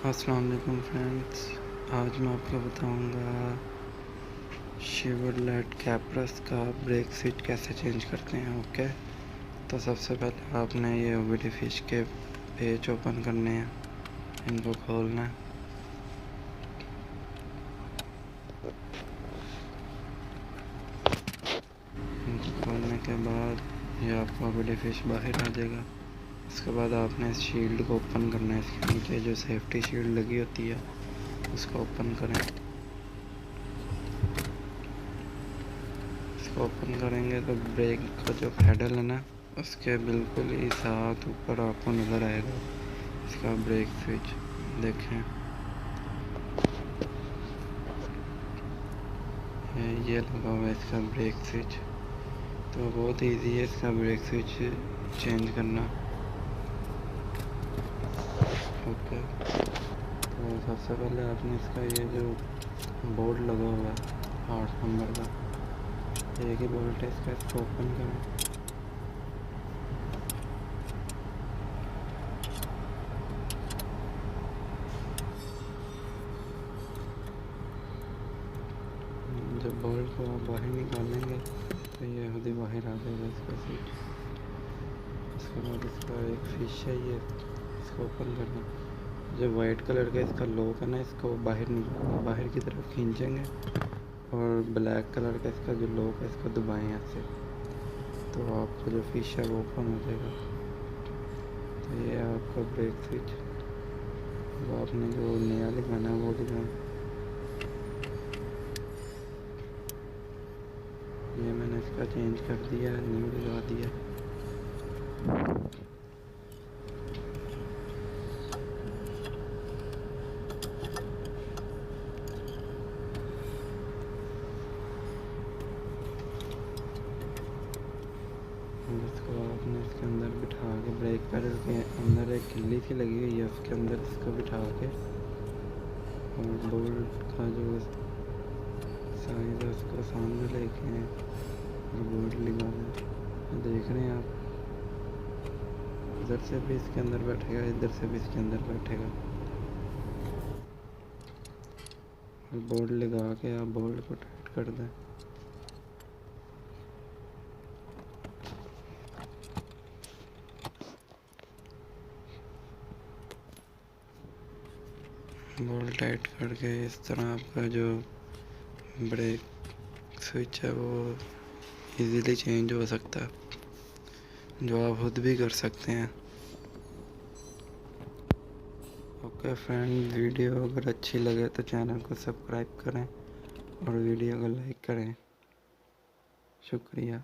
अस्सलाम वालेकुम फ्रेंड्स, आज मैं आपको बताऊंगा शेवरलेट कैप्रिस का ब्रेक स्विच कैसे चेंज करते हैं। ओके, तो सबसे पहले आपने ये ओबीडी फिश के पेज ओपन करने हैं, इनको खोलना है। इनको खोलने के बाद ये आपका ओबीडी फिश बाहर आ जाएगा। उसके बाद आपने इस शील्ड को ओपन करना है। इसके नीचे जो सेफ्टी शील्ड लगी होती है उसको ओपन करें। इसको ओपन करेंगे तो ब्रेक का जो पैडल है ना, उसके बिल्कुल ही साथ ऊपर आपको नज़र आएगा इसका ब्रेक स्विच। देखें, ये लगा हुआ है इसका ब्रेक स्विच। तो बहुत इजी है इसका ब्रेक स्विच चेंज करना। ओके, तो सबसे पहले आपने इसका ये जो बोर्ड लगा हुआ है 8 नंबर का, एक ही बोल्ट है इसका, इसको ओपन करें। जब बोल्ट को आप बाहर निकालेंगे तो ये खुद ही बाहर आ जाएगा इसका स्विच। उसके बाद इसका एक फिश है, ये इसको ओपन करना। जो वाइट कलर का इसका लॉक है ना, इसको बाहर की तरफ खींचेंगे और ब्लैक कलर का इसका जो लॉक है इसको दबाएं ऐसे, तो आपका जो फिश है वो ओपन हो जाएगा। तो ये है आपका ब्रेक स्विच। वो आपने जो नया लगाना है वो लगाएं। ये मैंने इसका चेंज कर दिया है, न्यू लगा दिया। इसको आपने इसके अंदर बिठा के, ब्रेक पैडल के अंदर एक किल्ली सी लगी हुई है, उसके अंदर इसको बिठा के और बोल्ट का जो साइज है उसको सामने लेके और बोल्ट लगा दें। देख रहे हैं आप, इधर से भी इसके अंदर बैठेगा, इधर से भी इसके अंदर बैठेगा। और बोल्ट लगा के आप बोल्ट को टाइट कर दें। बोल्ट टाइट करके इस तरह आपका जो ब्रेक स्विच है वो इजीली चेंज हो सकता है, जो आप खुद भी कर सकते हैं। ओके फ्रेंड, वीडियो अगर अच्छी लगे तो चैनल को सब्सक्राइब करें और वीडियो को लाइक करें। शुक्रिया।